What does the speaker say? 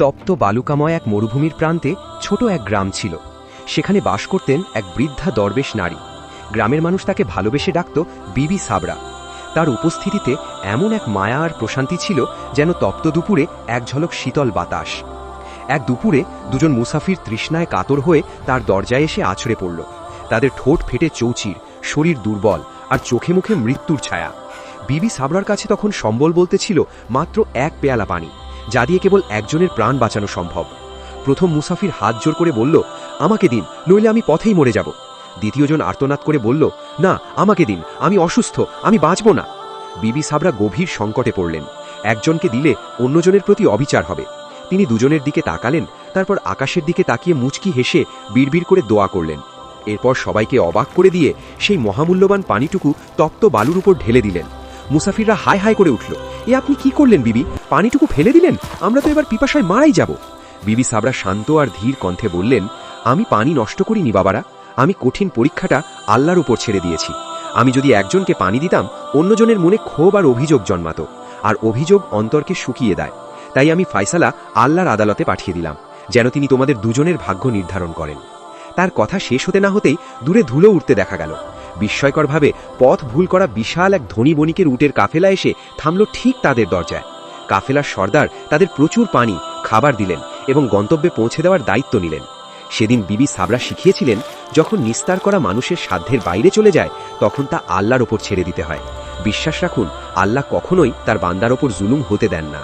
তপ্ত বালুকাময় এক মরুভূমির প্রান্তে ছোট এক গ্রাম ছিল। সেখানে বাস করতেন এক বৃদ্ধা দরবেশ নারী। গ্রামের মানুষ তাকে ভালোবেসে ডাকত বিবি সাবরা। তার উপস্থিতিতে এমন এক মায়া আর প্রশান্তি ছিল, যেন তপ্ত দুপুরে এক ঝলক শীতল বাতাস। এক দুপুরে দুজন মুসাফির তৃষ্ণায় কাতর হয়ে তার দরজায় এসে আছড়ে পড়ল। তাদের ঠোঁট ফেটে চৌচির, শরীর দুর্বল, আর চোখে মুখে মৃত্যুর ছায়া। বিবি সাবরার কাছে তখন সম্বল বলতে ছিল মাত্র এক পেয়ালা পানি, যা দিয়ে কেবল একজনের প্রাণ বাঁচানো সম্ভব। প্রথম মুসাফির হাত জোর করে বলল, আমাকে দিন, নইলে আমি পথেই মরে যাব। দ্বিতীয়জন আর্তনাদ করে বলল, না, আমাকে দিন, আমি অসুস্থ, আমি বাঁচব না। বিবি সাবরা গভীর সংকটে পড়লেন। একজনকে দিলে অন্যজনের প্রতি অবিচার হবে। তিনি দুজনের দিকে তাকালেন, তারপর আকাশের দিকে তাকিয়ে মুচকি হেসে বিড়বিড় করে দোয়া করলেন। এরপর সবাইকে অবাক করে দিয়ে সেই মহামূল্যবান পানিটুকু তপ্ত বালুর উপর ঢেলে দিলেন। মুসাফিররা হায় হায় করে উঠল, এ আপনি কি করলেন বিবি? পানিটুকু ফেলে দিলেন? আমরা তো এবার পিপাসায় মারাই যাব। বিবি সাবরা শান্ত আর ধীর কণ্ঠে বললেন, আমি পানি নষ্ট করিনি বাবারা, আমি কঠিন পরীক্ষাটা আল্লাহর উপর ছেড়ে দিয়েছি। আমি যদি একজনকে পানি দিতাম, অন্যজনের মনে ক্ষোভ আর অভিযোগ জন্মাত, আর অভিযোগ অন্তরকে শুকিয়ে দেয়। তাই আমি ফায়সালা আল্লাহর আদালতে পাঠিয়ে দিলাম, যেন তিনি তোমাদের দুজনের ভাগ্য নির্ধারণ করেন। তার কথা শেষ হতে না হতেই দূরে ধুলো উঠতে দেখা গেল। বিস্ময়করভাবে পথ ভুল করা বিশাল এক ধনী বণিকের উটের কাফেলা এসে থামল ঠিক তাদের দরজায়। কাফেলার সর্দার তাদের প্রচুর পানি, খাবার দিলেন এবং গন্তব্যে পৌঁছে দেওয়ার দায়িত্ব নিলেন। সেদিন বিবি সাবরা শিখিয়েছিলেন, যখন নিস্তার করা মানুষের সাধ্যের বাইরে চলে যায়, তখন তা আল্লাহর ওপর ছেড়ে দিতে হয়। বিশ্বাস রাখুন, আল্লাহ কখনোই তার বান্দার ওপর জুলুম হতে দেন না।